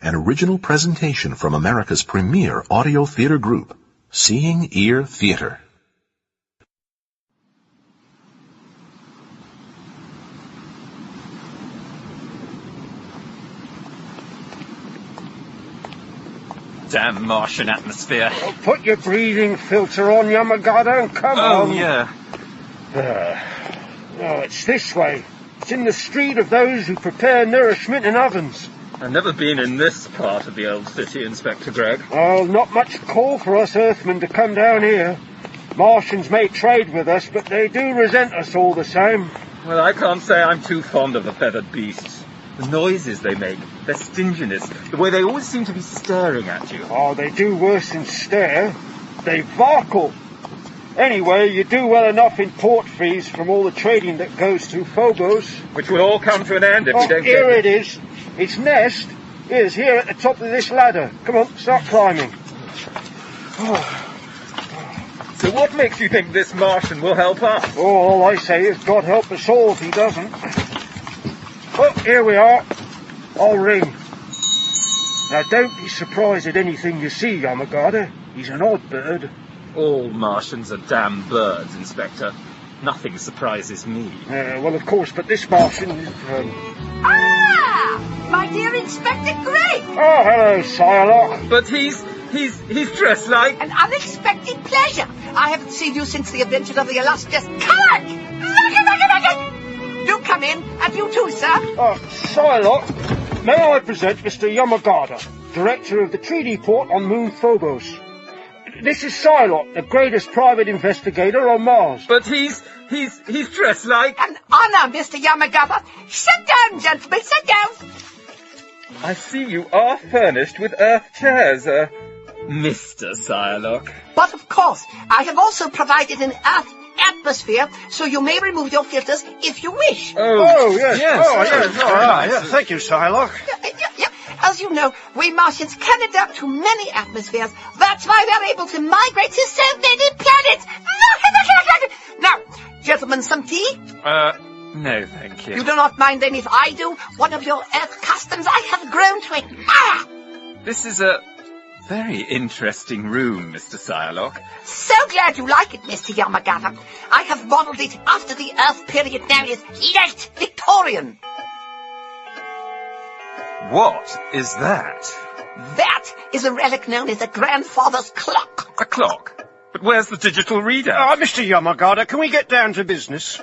an original presentation from America's premier audio theater group, Seeing Ear Theater. Damn Martian atmosphere. Well, put your breathing filter on, Yamagata, and come on. Oh, yeah. No, it's this way. It's in the street of those who prepare nourishment in ovens. I've never been in this part of the old city, Inspector Gregg. Well, not much call for us Earthmen to come down here. Martians may trade with us, but they do resent us all the same. Well, I can't say I'm too fond of the feathered beasts. The noises they make, their stinginess, the way they always seem to be staring at you. Oh, they do worse than stare. They varkle. Anyway, you do well enough in port fees from all the trading that goes through Phobos. Which will all come to an end if we don't here get it is. Its nest is here at the top of this ladder. Come on, start climbing. So what makes you think this Martian will help us? Oh, all I say is God help us all if he doesn't. Oh, here we are. I'll ring. Now, don't be surprised at anything you see, Yamagata. He's an odd bird. All Martians are damn birds, Inspector. Nothing surprises me. Well, of course, but this Martian is... Ah! My dear Inspector Gregg! Oh, hello, Psylocke. But he's dressed like... An unexpected pleasure. I haven't seen you since the adventures of the illustrious Kark! Look! Do come in, and you too, sir. Psylocke, may I present Mr. Yamagata, Director of the Treaty Port on Moon Phobos. This is Psylocke, the greatest private investigator on Mars. But he's dressed like... An honor, Mr. Yamagata. Sit down, gentlemen, sit down. I see you are furnished with earth chairs, Mr. Psylocke. But of course, I have also provided an earth atmosphere, so you may remove your filters if you wish. Oh, yes. Yes. All right. Yeah, thank you, Psylocke. Yeah. As you know, we Martians can adapt to many atmospheres. That's why we're able to migrate to so many planets. Now, gentlemen, some tea? No, thank you. You do not mind then if I do? One of your earth customs I have grown to admire. This is a very interesting room, Mr. Psylocke. So glad you like it, Mr. Yamagata. I have modeled it after the Earth period known as late Victorian. What is that? That is a relic known as a grandfather's clock. A clock? But where's the digital readout? Mr. Yamagata, can we get down to business?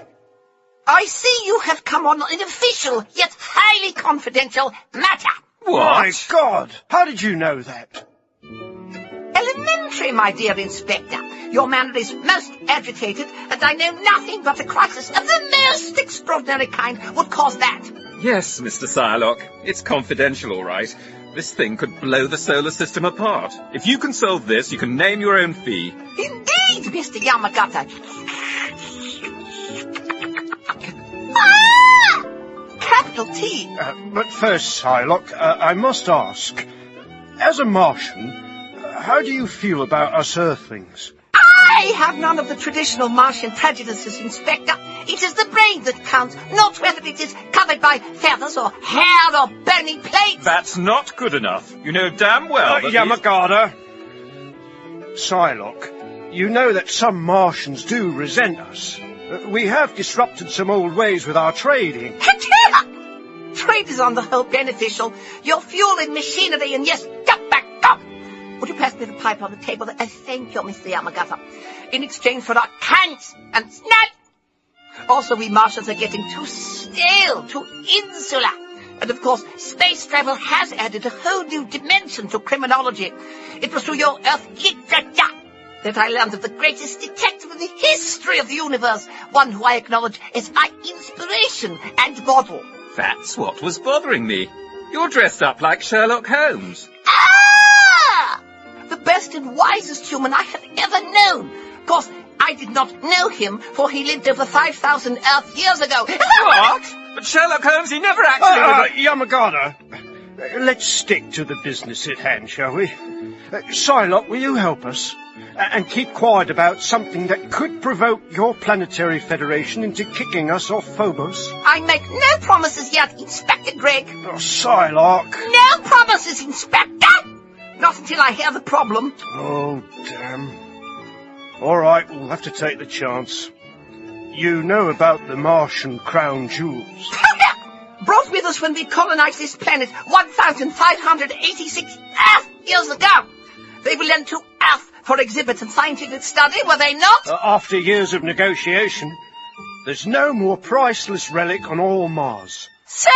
I see you have come on an official, yet highly confidential matter. What? My God, how did you know that? Elementary, my dear Inspector. Your manner is most agitated, and I know nothing but a crisis of the most extraordinary kind would cause that. Yes, Mr. Psylocke. It's confidential, all right. This thing could blow the solar system apart. If you can solve this, you can name your own fee. Indeed, Mr. Yamagata. Capital T. But first, Psylocke, I must ask, as a Martian, how do you feel about us Earthlings? I have none of the traditional Martian prejudices, Inspector. It is the brain that counts, not whether it is covered by feathers or hair or bony plates. That's not good enough. You know damn well that Yamagata. Psylocke, you know that some Martians do resent us. We have disrupted some old ways with our trading. Trade is on the whole beneficial. Your fuel and machinery, and yes, go back, go! Would you pass me the pipe on the table? Thank you, Mr. Yamagata. In exchange for our cans and snap. Also, we Martians are getting too stale, too insular. And of course, space travel has added a whole new dimension to criminology. It was through your Earth literature that I learned of the greatest detective in the history of the universe, one who I acknowledge as my inspiration and model. That's what was bothering me. You're dressed up like Sherlock Holmes. The best and wisest human I have ever known. Of course, I did not know him, for he lived over 5,000 Earth years ago. What? But Sherlock Holmes, he never actually... Yamagata, let's stick to the business at hand, shall we? Psylocke, will you help us? And keep quiet about something that could provoke your planetary federation into kicking us off Phobos. I make no promises yet, Inspector Gregg. Oh, Psylocke. No promises, Inspector! Not until I hear the problem. Oh, damn. All right, we'll have to take the chance. You know about the Martian crown jewels. Brought with us when we colonized this planet 1,586 Earth years ago. They were lent to Earth for exhibits and scientific study, were they not? After years of negotiation, there's no more priceless relic on all Mars. So,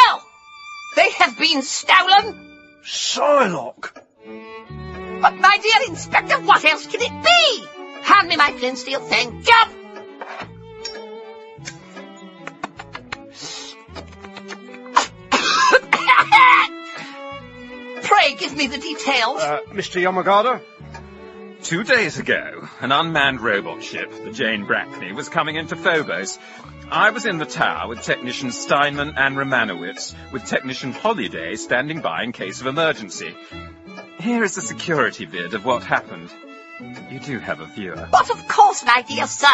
they have been stolen? Psylocke! But, my dear Inspector, what else can it be? Hand me my flint steel, thank you. Pray give me the details. Mr. Yamagata? 2 days ago, an unmanned robot ship, the Jane Brackney, was coming into Phobos. I was in the tower with technician Steinman and Romanowitz, with technician Holiday standing by in case of emergency. Here is the security vid of what happened. You do have a viewer. But of course, my dear sir.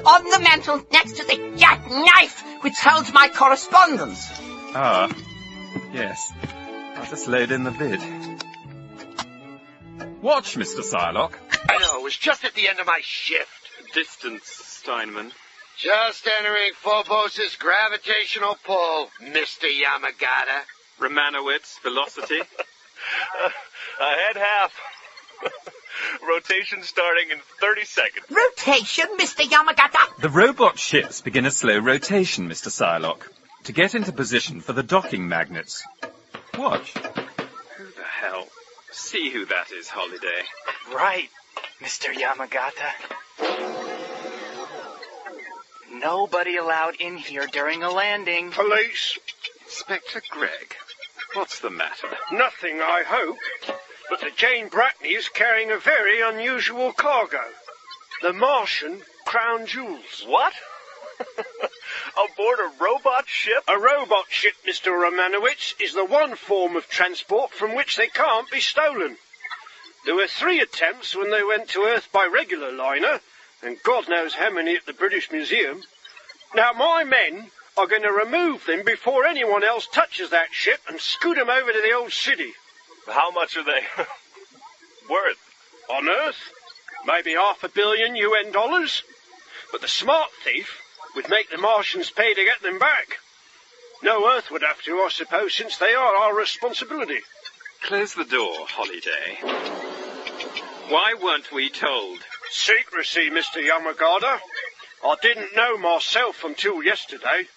On the mantel next to the jackknife which holds my correspondence. Ah, yes. I'll just load in the vid. Watch, Mr. Psylocke. I know, it was just at the end of my shift. Distance, Steinman. Just entering Phobos' gravitational pull, Mr. Yamagata. Romanowitz, velocity. Ahead half. Rotation starting in 30 seconds. Rotation, Mr. Yamagata. The robot ships begin a slow rotation, Mr. Psylocke, to get into position for the docking magnets. Watch. Who the hell? See who that is, Holiday. Right, Mr. Yamagata. Nobody allowed in here during a landing. Police? Inspector Gregg, what's the matter? Nothing, I hope. But the Jane Brackney is carrying a very unusual cargo. The Martian crown jewels. What? Aboard a robot ship? A robot ship, Mr. Romanowitz, is the one form of transport from which they can't be stolen. There were 3 attempts when they went to Earth by regular liner, and God knows how many at the British Museum. Now, my men are going to remove them before anyone else touches that ship and scoot them over to the old city. How much are they worth? On Earth, maybe $500 million UN. But the smart thief would make the Martians pay to get them back. No Earth would have to, I suppose, since they are our responsibility. Close the door, Holiday. Why weren't we told? Secrecy, Mr. Yamagata. I didn't know myself until yesterday.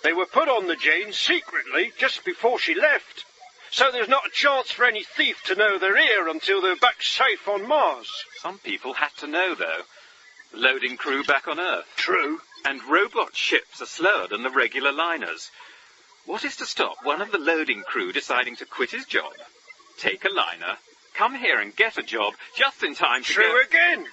They were put on the Jane secretly just before she left. So there's not a chance for any thief to know they're here until they're back safe on Mars. Some people had to know, though. The loading crew back on Earth. True. And robot ships are slower than the regular liners. What is to stop one of the loading crew deciding to quit his job, take a liner, come here and get a job just in time to True again.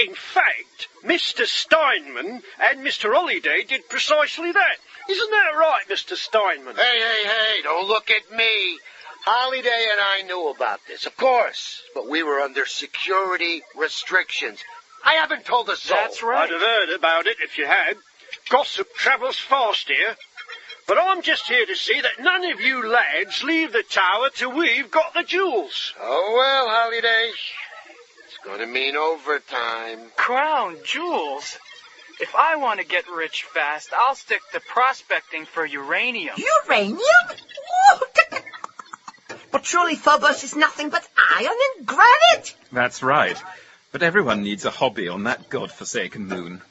In fact, Mr. Steinman and Mr. Holiday did precisely that. Isn't that right, Mr. Steinman? Hey, don't look at me. Holiday and I knew about this, of course, but we were under security restrictions. I haven't told a soul. That's right. I'd have heard about it if you had. Gossip travels fast here. But I'm just here to see that none of you lads leave the tower till we've got the jewels. Oh, well, Holiday. It's going to mean overtime. Crown jewels? If I want to get rich fast, I'll stick to prospecting for uranium. Uranium? But surely Phobos is nothing but iron and granite. That's right. But everyone needs a hobby on that godforsaken moon.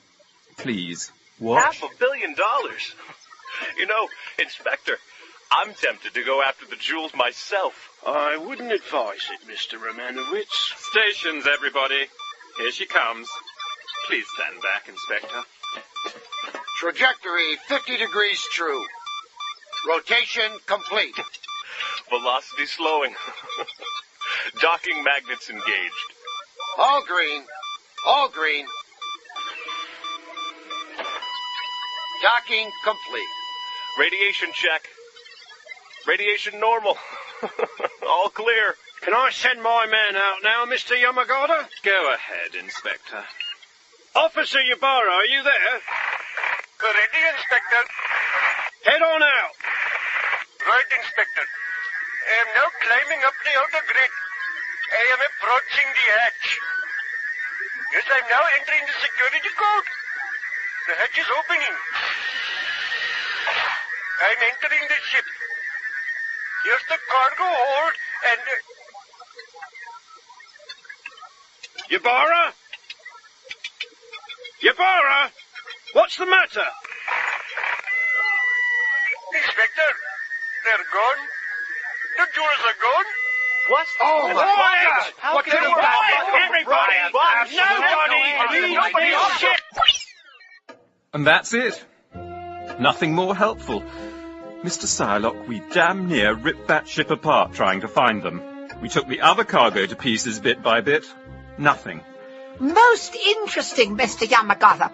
Please, watch. $500 million. You know, Inspector, I'm tempted to go after the jewels myself. I wouldn't advise it, Mr. Romanowitz. Stations, everybody. Here she comes. Please stand back, Inspector. Trajectory 50 degrees true. Rotation complete. Velocity slowing. Docking magnets engaged. All green. All green. Docking complete. Radiation check. Radiation normal. All clear. Can I send my man out now, Mr. Yamagata? Go ahead, Inspector. Officer Yabara, are you there? Ready, Inspector. Head on out. Right, Inspector. I am now climbing up the outer grid. I am approaching the hatch. Yes, I am now entering the security code. The hatch is opening. I am entering the ship. Here's the cargo hold and... Yabara? Yabara? What's the matter? Inspector, they're gone. The jewels are gone. What? Oh, quiet! How can you... Everybody! Shit! And that's it. Nothing more helpful. Mr. Psylocke, we damn near ripped that ship apart trying to find them. We took the other cargo to pieces bit by bit. Nothing. Most interesting, Mr. Yamagata.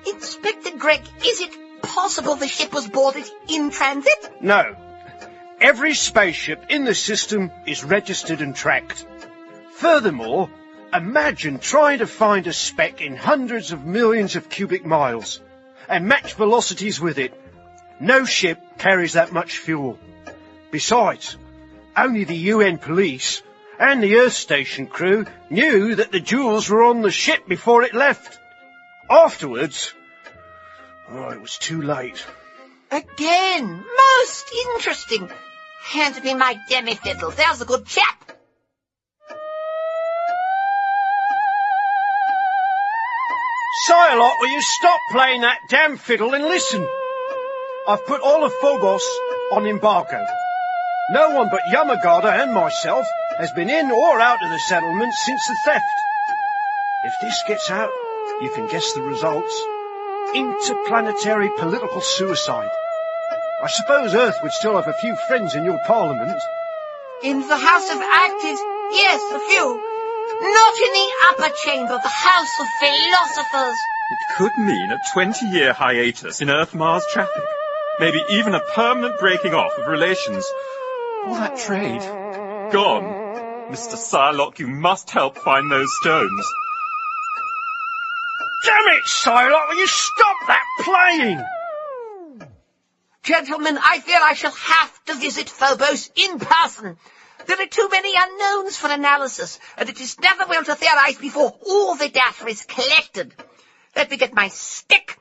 Inspector Gregg, is it possible the ship was boarded in transit? No. Every spaceship in the system is registered and tracked. Furthermore, imagine trying to find a speck in hundreds of millions of cubic miles and match velocities with it. No ship carries that much fuel. Besides, only the UN police and the Earth Station crew knew that the jewels were on the ship before it left. Afterwards, it was too late. Again, most interesting. Hand me my demi-fiddle. There's a good chap. Psylocke, will you stop playing that damn fiddle and listen? I've put all of Phobos on embargo. No one but Yamagata and myself has been in or out of the settlement since the theft. If this gets out, you can guess the results. Interplanetary political suicide. I suppose Earth would still have a few friends in your parliament. In the House of Actors, yes, a few. Not in the upper chamber, the House of Philosophers. It could mean a 20-year hiatus in Earth-Mars traffic. Maybe even a permanent breaking off of relations. All that trade. Gone. Mr. Psylocke, you must help find those stones. Damn it, Psylocke, will you stop that playing? Gentlemen, I fear I shall have to visit Phobos in person. There are too many unknowns for analysis, and it is never well to theorize before all the data is collected. Let me get my stick,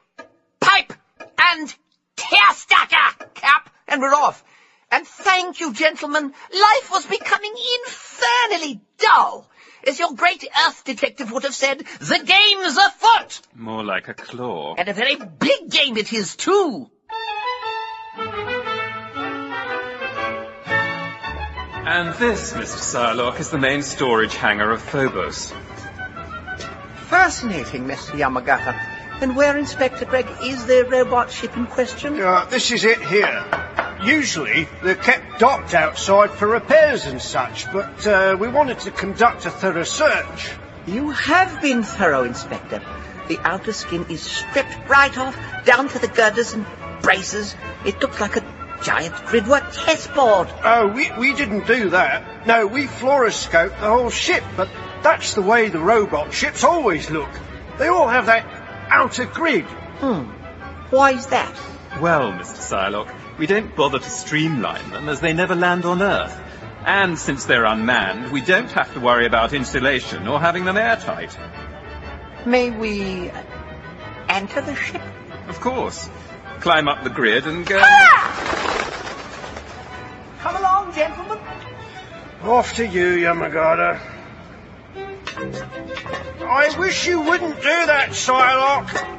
pipe, and tear-stacker cap, and we're off. And thank you, gentlemen. Life was becoming infernally dull. As your great Earth detective would have said, the game's afoot. More like a claw. And a very big game it is, too. And this, Mr. Psylocke, is the main storage hangar of Phobos. Fascinating, Mr. Yamagata. And where, Inspector Gregg, is the robot ship in question? This is it here. Usually, they're kept docked outside for repairs and such, but we wanted to conduct a thorough search. You have been thorough, Inspector. The outer skin is stripped right off, down to the girders and braces. It looks like a giant gridwork chessboard. Oh, we didn't do that. No, we fluoroscoped the whole ship, but that's the way the robot ships always look. They all have that outer grid. Why is that? Well, Mr. Psylocke, we don't bother to streamline them as they never land on Earth. And since they're unmanned, we don't have to worry about insulation or having them airtight. May we enter the ship? Of course. Climb up the grid and go... Come along, gentlemen. Off to you, Yamagata. I wish you wouldn't do that, Psylocke.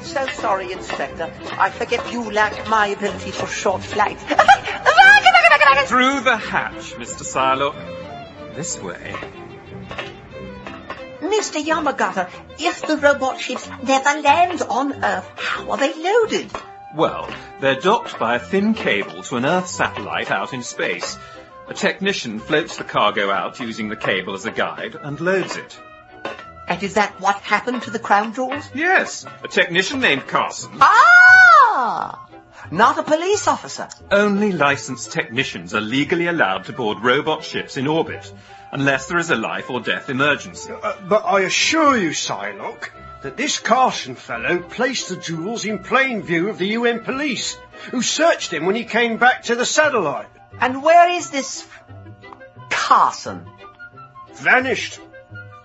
So sorry, Inspector. I forget you lack my ability for short flight. Through the hatch, Mr. Psylocke. This way. Mr. Yamagata, if the robot ships never land on Earth, how are they loaded? Well, they're docked by a thin cable to an Earth satellite out in space. A technician floats the cargo out using the cable as a guide and loads it. And is that what happened to the crown jewels? Yes, a technician named Carson. Ah! not a police officer. Only licensed technicians are legally allowed to board robot ships in orbit, unless there is a life or death emergency. But I assure you, Psylocke, that this Carson fellow placed the jewels in plain view of the UN police, who searched him when he came back to the satellite. And where is this Carson? Vanished,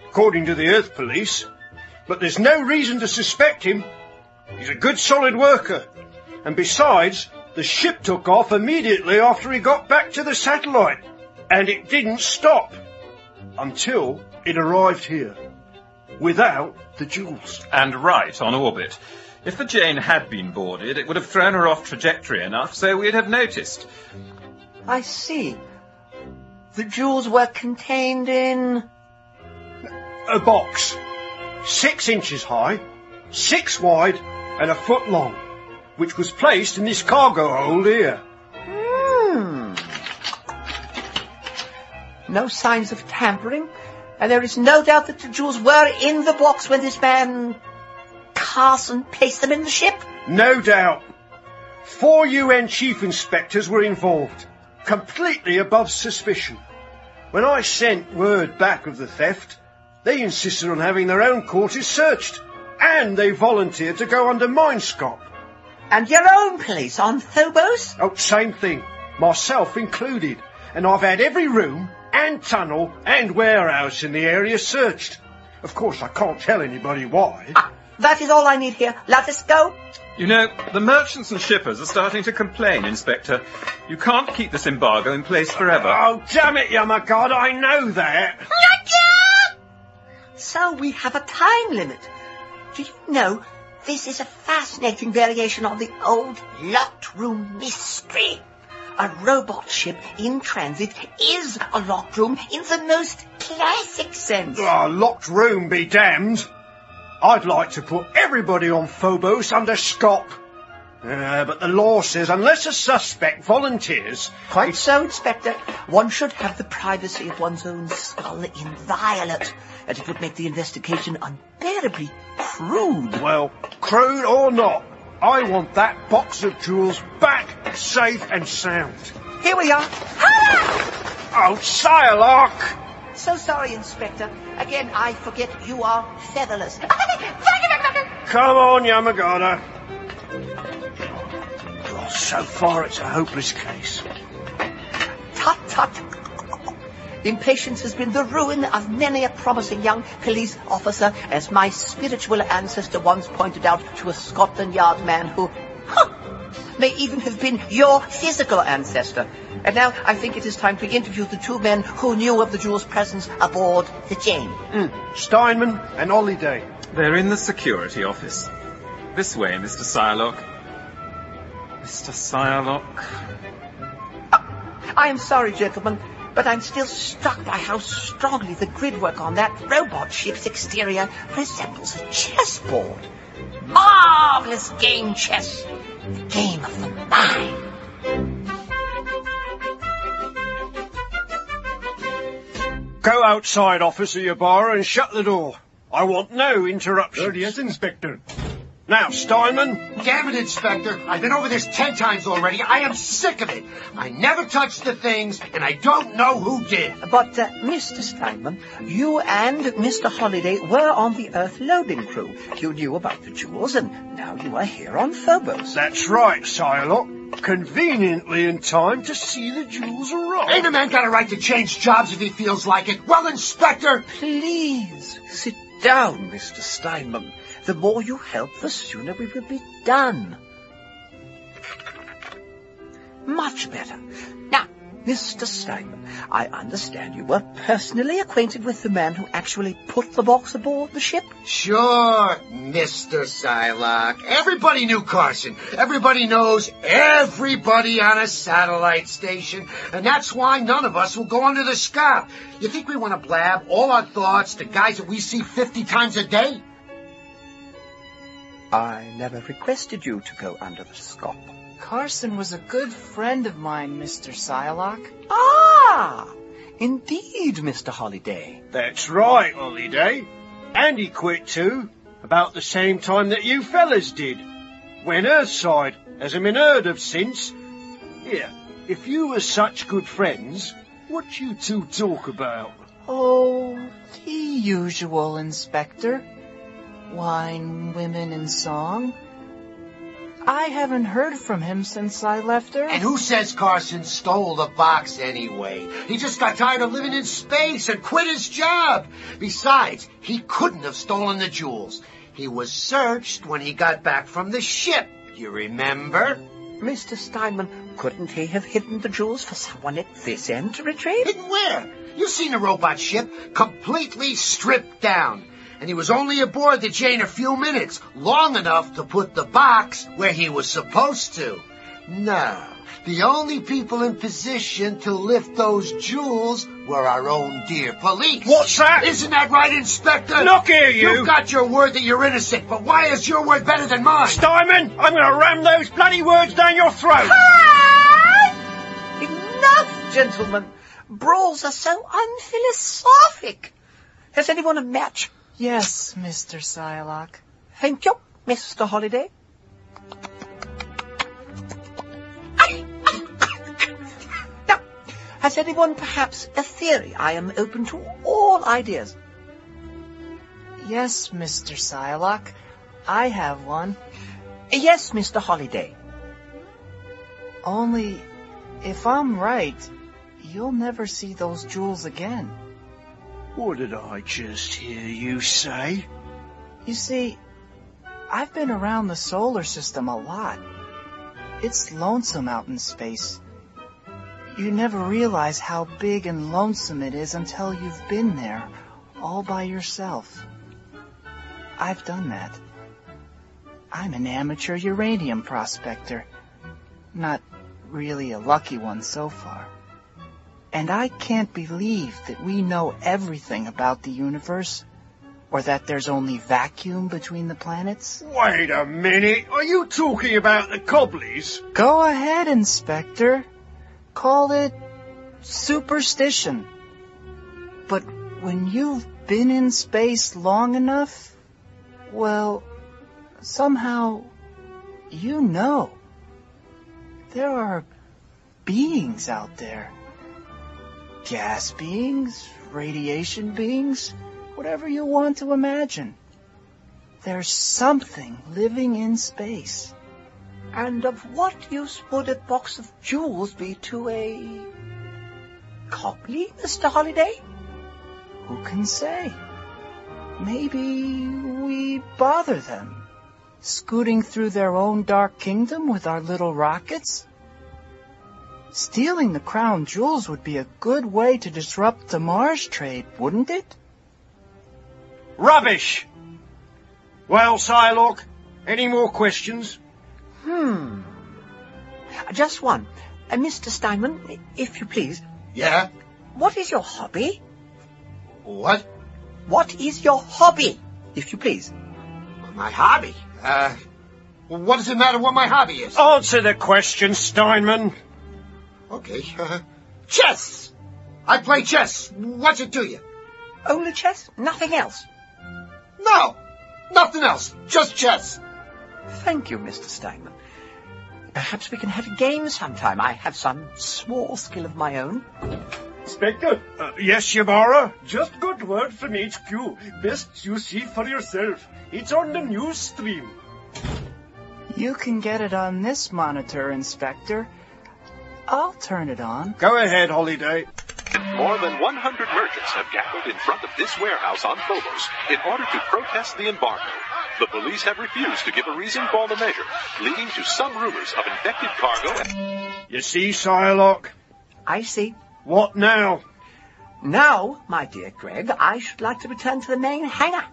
according to the Earth police. But there's no reason to suspect him. He's a good solid worker. And besides, the ship took off immediately after he got back to the satellite. And it didn't stop until it arrived here, without the jewels. And right on orbit. If the Jane had been boarded, it would have thrown her off trajectory enough so we'd have noticed. I see. The jewels were contained in... A box, 6 inches high, 6 wide, and a foot long, which was placed in this cargo hold here. No signs of tampering, and there is no doubt that the jewels were in the box when this man Carson placed them in the ship? No doubt. 4 UN chief inspectors were involved, completely above suspicion. When I sent word back of the theft, they insisted on having their own quarters searched, and they volunteered to go under mine scope. And your own place on Phobos? Oh, same thing, myself included, and I've had every room and tunnel and warehouse in the area searched. Of course, I can't tell anybody why. That is all I need here. Let us go. You know, the merchants and shippers are starting to complain, Inspector. You can't keep this embargo in place forever. Oh, damn it, Yamagata, I know that. So we have a time limit. Do you know, this is a fascinating variation on the old locked room mystery. A robot ship in transit is a locked room in the most classic sense. Oh, locked room be damned. I'd like to put everybody on Phobos under SCOP. But the law says unless a suspect volunteers... Quite so, Inspector. One should have the privacy of one's own skull inviolate, and it would make the investigation unbearably crude. Well, crude or not, I want that box of jewels back, safe and sound. Here we are. Oh, Psylocke! So sorry, Inspector. Again, I forget you are featherless. Come on, Yamagata. Oh, so far it's a hopeless case. Tut, tut. Impatience has been the ruin of many a promising young police officer, as my spiritual ancestor once pointed out to a Scotland Yard man who, may even have been your physical ancestor. And now I think it is time to interview the 2 men who knew of the jewel's presence aboard the Jane. Steinman and Holiday. They're in the security office. This way, Mr. Psylocke. Mr. Psylocke. I am sorry, gentlemen, but I'm still struck by how strongly the gridwork on that robot ship's exterior resembles a chessboard. Marvelous game chess. The game of the mind. Go outside, Officer Ybarra, and shut the door. I want no interruptions. There he is, Inspector. Now, Steinman. Damn it, Inspector. I've been over this 10 times already. I am sick of it. I never touched the things, and I don't know who did. But, Mr. Steinman, you and Mr. Holliday were on the Earth loading crew. You knew about the jewels, and now you are here on Phobos. That's right, Psylocke. Conveniently in time to see the jewels arrive. Ain't a man got a right to change jobs if he feels like it? Well, Inspector... Please, sit down, Mr. Steinman. The more you help, the sooner we will be done. Much better. Now, Mr. Steinman, I understand you were personally acquainted with the man who actually put the box aboard the ship? Sure, Mr. Psylocke. Everybody knew Carson. Everybody knows everybody on a satellite station. And that's why none of us will go under the scarf. You think we want to blab all our thoughts to guys that we see 50 times a day? I never requested you to go under the scope. Carson was a good friend of mine, Mr. Psylocke. Ah! Indeed, Mr. Holliday. That's right, Holiday. And he quit too, about the same time that you fellas did, when Earthside Hasn't been heard of since. Here, if you were such good friends, what you two talk about? Oh, the usual, Inspector. Wine, women, and song. I haven't heard from him since I left Earth. And who says Carson stole the box anyway? He just got tired of living in space and quit his job. Besides, he couldn't have stolen the jewels. He was searched when he got back from the ship. You remember? Mr. Steinman, couldn't he have hidden the jewels for someone at this end to retrieve? Hidden where? You've seen the robot ship, completely stripped down. And he was only aboard the Jane a few minutes, long enough to put the box where he was supposed to. No, the only people in position to lift those jewels were our own dear police. What's that? Isn't that right, Inspector? Look here, you! You've got your word that you're innocent, but why is your word better than mine? Steinman, I'm going to ram those bloody words down your throat! Enough, gentlemen. Brawls are so unphilosophic. Has anyone a match? Yes, Mr. Psylocke. Thank you, Mr. Holliday. Now, has anyone perhaps a theory? I am open to all ideas. Yes, Mr. Psylocke. I have one. Yes, Mr. Holliday. Only, if I'm right, you'll never see those jewels again. What did I just hear you say? You see, I've been around the solar system a lot. It's lonesome out in space. You never realize how big and lonesome it is until you've been there, all by yourself. I've done that. I'm an amateur uranium prospector. Not really a lucky one so far. And I can't believe that we know everything about the universe, or that there's only vacuum between the planets. Wait a minute, are you talking about the Cobblies? Go ahead, Inspector. Call it superstition. But when you've been in space long enough, well, somehow you know. There are beings out there. Gas beings, radiation beings, whatever you want to imagine. There's something living in space. And of what use would a box of jewels be to a Copley, Mr. Holliday? Who can say? Maybe we bother them, scooting through their own dark kingdom with our little rockets. Stealing the crown jewels would be a good way to disrupt the Mars trade, wouldn't it? Rubbish! Well, Psylocke, any more questions? Just one. Mr. Steinman, if you please. Yeah? What is your hobby? What? What is your hobby, if you please? My hobby? What does it matter what my hobby is? Answer the question, Steinman. Okay, chess! I play chess. What's it to you? Only chess? Nothing else? No! Nothing else. Just chess. Thank you, Mr. Steinman. Perhaps we can have a game sometime. I have some small skill of my own. Inspector? Yes, Yamara? Just got word from HQ. Best you see for yourself. It's on the news stream. You can get it on this monitor, Inspector. I'll turn it on. Go ahead, Holliday. More than 100 merchants have gathered in front of this warehouse on Phobos in order to protest the embargo. The police have refused to give a reason for the measure, leading to some rumors of infected cargo. You see, Psylocke? I see. What now? Now, my dear Greg, I should like to return to the main hangar.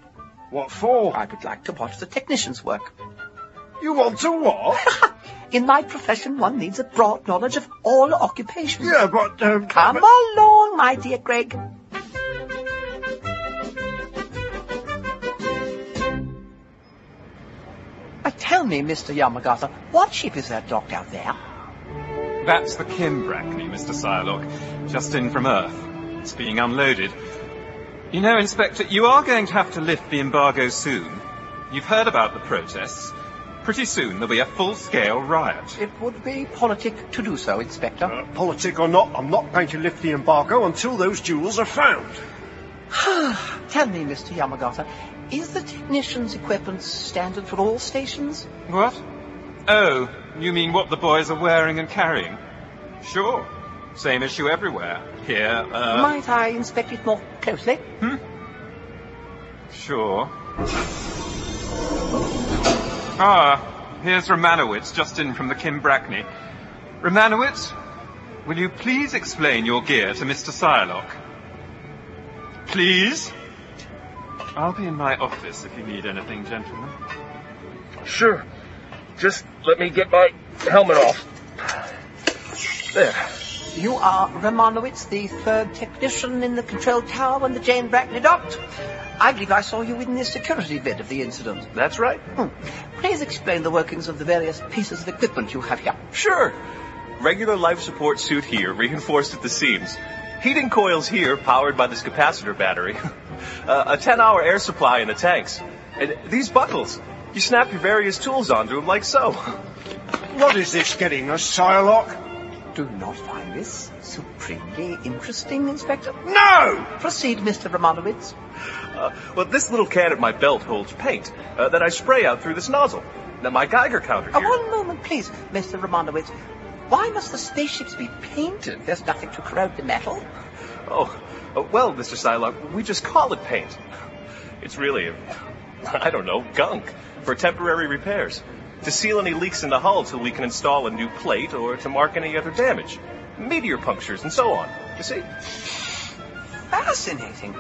What for? I would like to watch the technicians work. You want to what? In my profession, one needs a broad knowledge of all occupations. Yeah, but... Come along, my dear Greg. Tell me, Mr. Yamagata, what ship is that docked out there? That's the Kim Brackney, Mr. Psylocke, just in from Earth. It's being unloaded. You know, Inspector, you are going to have to lift the embargo soon. You've heard about the protests. Pretty soon there'll be a full-scale riot. It would be politic to do so, Inspector. Politic or not, I'm not going to lift the embargo until those jewels are found. Tell me, Mr. Yamagata, is the technician's equipment standard for all stations? What? Oh, you mean what the boys are wearing and carrying? Sure. Same issue everywhere. Here, Might I inspect it more closely? Sure. Ah, here's Romanowitz, just in from the Kim Brackney. Romanowitz, will you please explain your gear to Mr. Psylocke? Please? I'll be in my office if you need anything, gentlemen. Sure. Just let me get my helmet off. There. You are Romanowitz, the third technician in the control tower when the Jane Brackney docked. I believe I saw you in the security bit of the incident. That's right. Please explain the workings of the various pieces of equipment you have here. Sure. Regular life support suit here, reinforced at the seams. Heating coils here, powered by this capacitor battery. A 10-hour air supply in the tanks. And these buckles, you snap your various tools onto them like so. What is this getting us, Psylocke? Do you not find this supremely interesting, Inspector? No! Proceed, Mr. Romanowitz. Well, this little can at my belt holds paint that I spray out through this nozzle. Now, my Geiger counter here... One moment, please, Mr. Romanowitz. Why must the spaceships be painted? There's nothing to corrode the metal. Well, Mr. Psylocke, we just call it paint. It's really, I don't know, gunk for temporary repairs. To seal any leaks in the hull till we can install a new plate or to mark any other damage. Meteor punctures and so on. You see? Fascinating.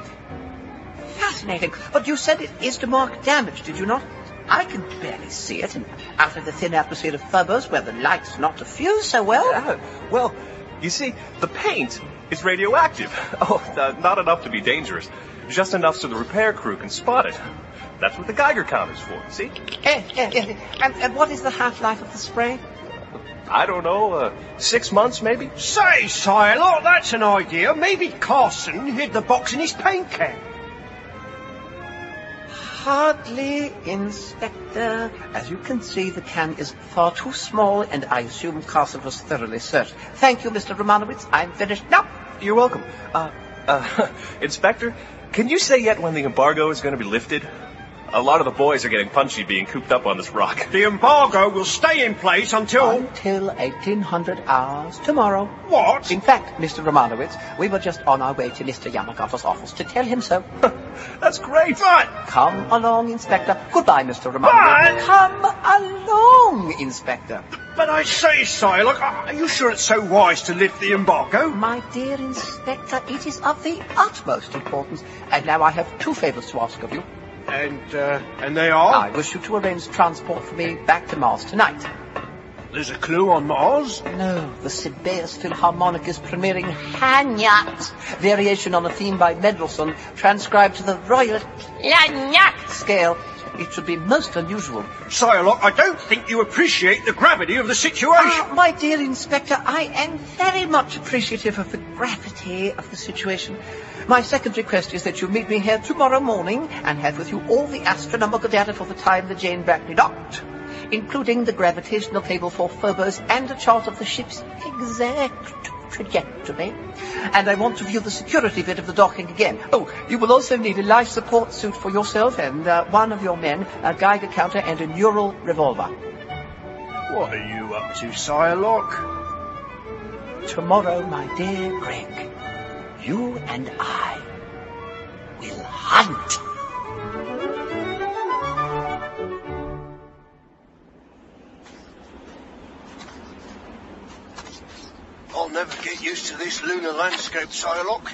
Fascinating. But you said it is to mark damage, did you not? I can barely see it, and out of the thin atmosphere of Phobos, where the light's not diffused so well. Well, you see, the paint is radioactive. Not enough to be dangerous. Just enough so the repair crew can spot it. That's what the Geiger counter's for, see? And what is the half-life of the spray? I don't know, 6 months maybe? Say, Psylocke, that's an idea. Maybe Carson hid the box in his paint can. Hardly, Inspector. As you can see, the can is far too small, and I assume Carson was thoroughly searched. Thank you, Mr. Romanowitz. I'm finished now. You're welcome. Inspector, can you say yet when the embargo is going to be lifted? A lot of the boys are getting punchy being cooped up on this rock. The embargo will stay in place until 1800 hours tomorrow. What? In fact, Mr. Romanowitz, we were just on our way to Mr. Yamagata's office to tell him so. That's great. But Come along, Inspector. Goodbye, Mr. Romanowitz. Come along, Inspector. But I say, Psylocke, are you sure it's so wise to lift the embargo? My dear Inspector, it is of the utmost importance. And now I have 2 favors to ask of you. And they are? I wish you to arrange transport for me back to Mars tonight. There's a clue on Mars? No, the Sibelius Philharmonic is premiering Hanyat, variation on a theme by Mendelssohn, transcribed to the Royal Clarinet scale. It should be most unusual. Psylocke, I don't think you appreciate the gravity of the situation. My dear Inspector, I am very much appreciative of the gravity of the situation. My second request is that you meet me here tomorrow morning and have with you all the astronomical data for the time the Jane Brackney docked, including the gravitational table for Phobos and a chart of the ship's exact trajectory. And I want to view the security bit of the docking again. You will also need a life support suit for yourself and one of your men, a Geiger counter and a neural revolver. What are you up to, Psylocke? Tomorrow, my dear Greg, you and I will hunt. I'll never get used to this lunar landscape, Psylocke.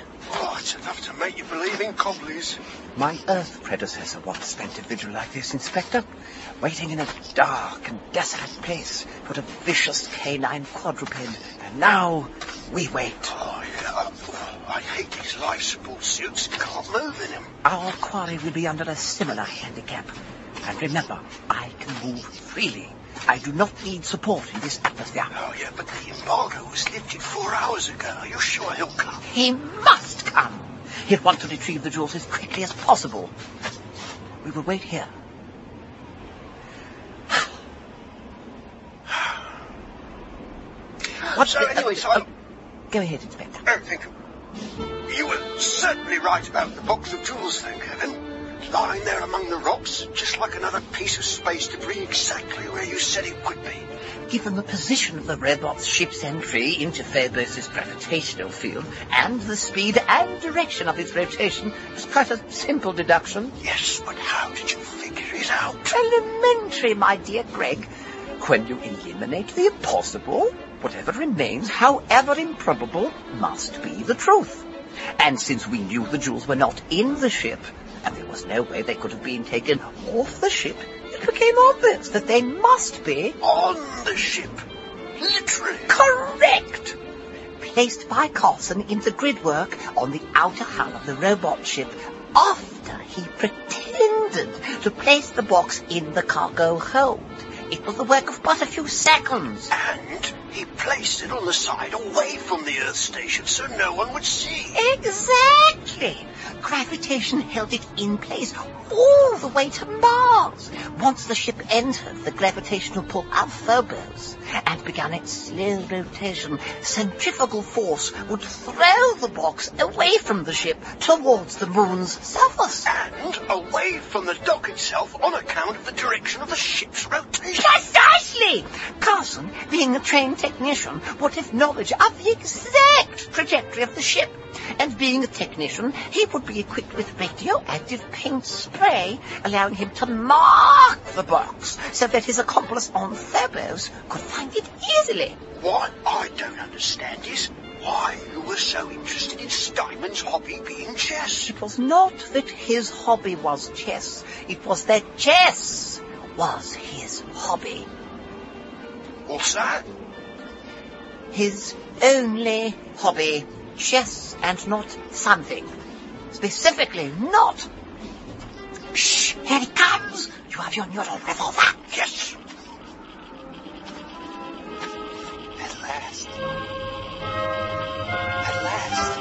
It's enough to make you believe in cobblies. My Earth predecessor once spent a vigil like this, Inspector, waiting in a dark and desolate place for a vicious canine quadruped. And now we wait. I hate these life support suits. Can't move in them. Our quarry will be under a similar handicap. And remember, I can move freely. I do not need support in this atmosphere. But the embargo was lifted 4 hours ago. Are you sure he'll come? He must come. He'll want to retrieve the jewels as quickly as possible. We will wait here. What? Anyway, Silo... Go ahead, Inspector. Oh, thank you. You were certainly right about the box of tools, thank heaven. Lying there among the rocks, just like another piece of space debris, exactly where you said it would be. Given the position of the robot's ship's entry into Phobos' gravitational field, and the speed and direction of its rotation, it's quite a simple deduction. Yes, but how did you figure it out? Elementary, my dear Greg. When you eliminate the impossible, whatever remains, however improbable, must be the truth. And since we knew the jewels were not in the ship, and there was no way they could have been taken off the ship, it became obvious that they must be on the ship. Literally. Correct. Placed by Carson in the gridwork on the outer hull of the robot ship after he pretended to place the box in the cargo hold. It was the work of but a few seconds. And he placed it on the side away from the Earth station so no one would see. Exactly. Gravitation held it in place all the way to Mars. Once the ship entered the gravitational pull of Phobos and began its slow rotation, centrifugal force would throw the box away from the ship towards the moon's surface. And away from the dock itself on account of the direction of the ship's rotation. Precisely! Carson, being a trained technician, would have knowledge of the exact trajectory of the ship. And being a technician, he would be equipped with radioactive paint spray, allowing him to mark the box so that his accomplice on Phobos could find it easily. What I don't understand is why you were so interested in Steinman's hobby being chess. It was not that his hobby was chess. It was that chess was his hobby. What's that? His only hobby. Chess and not something. Specifically not. Shh, here it comes. You have your neural revolver. Yes. At last. At last.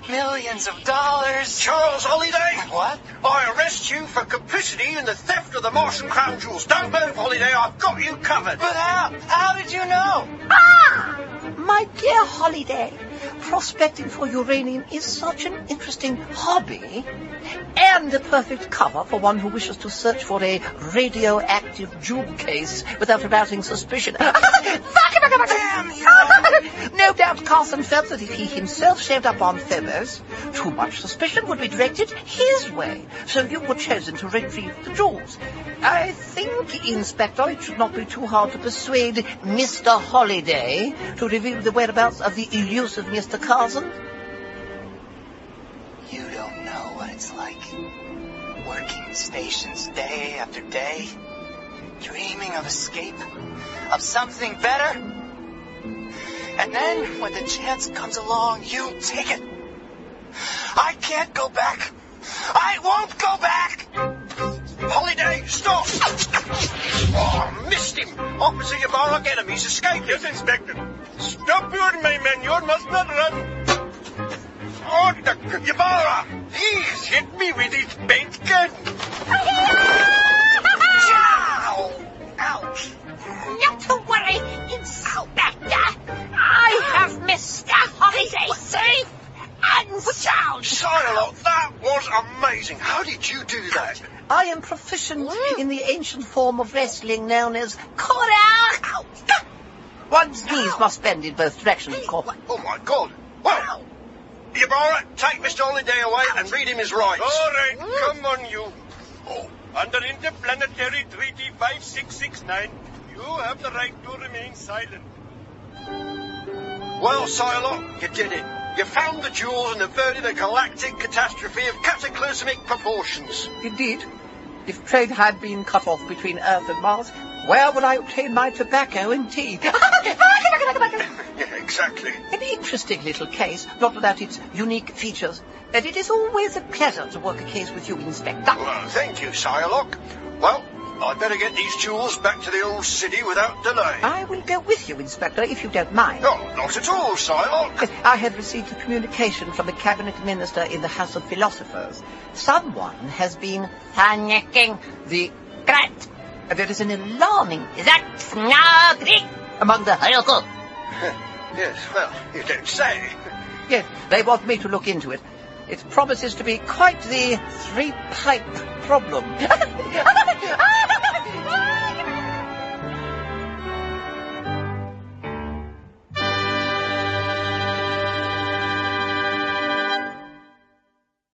Millions of dollars. Charles Holiday! What? I arrest you for complicity in the theft of the Martian crown jewels. Don't move, Holiday. I've got you covered. But how? How did you know? Ah! My dear Holiday, prospecting for uranium is such an interesting hobby and a perfect cover for one who wishes to search for a radioactive jewel case without arousing suspicion. Damn you! No doubt Carson felt that if he himself showed up on Phobos, too much suspicion would be directed his way, so you were chosen to retrieve the jewels. I think, Inspector, it should not be too hard to persuade Mr. Holiday to reveal the whereabouts of the elusive Mr. Carson. You don't know what it's like. Working in stations day after day, dreaming of escape, of something better. And then, when the chance comes along, you take it. I can't go back. I won't go back! Holiday, stop! Oh, missed him! Opposite Ybarra, enemies escaped. Yes, Inspector. Stop your my men. You must not run. Oh, Ybarra! He's hit me with his paint gun. Ow! Ouch! Not to worry, Inspector. I have Mr. Holiday safe and sound. Psylocke, that was amazing. How did you do that? I am proficient in the ancient form of wrestling known as Kora. One's knees must bend in both directions, of course. Oh, my God. Well, Ybarra, take Mr. Holiday away and read him his rights. All right, come on, you. Oh. Under Interplanetary Treaty 5669, you have the right to remain silent. Well, Psylocke, you did it. You found the jewels and averted a galactic catastrophe of cataclysmic proportions. Indeed. If trade had been cut off between Earth and Mars, where would I obtain my tobacco and tea? Yeah, exactly. An interesting little case, not without its unique features. And it is always a pleasure to work a case with you, Inspector. Well, thank you, Psylocke. Well, I'd better get these jewels back to the old city without delay. I will go with you, Inspector, if you don't mind. Oh, not at all, Psylocke. I have received a communication from the Cabinet Minister in the House of Philosophers. Someone has been panicking the great There is an alarming snarky among the Hyoko. Yes, well, you don't say. Yes, they want me to look into it. It promises to be quite the three-pipe problem.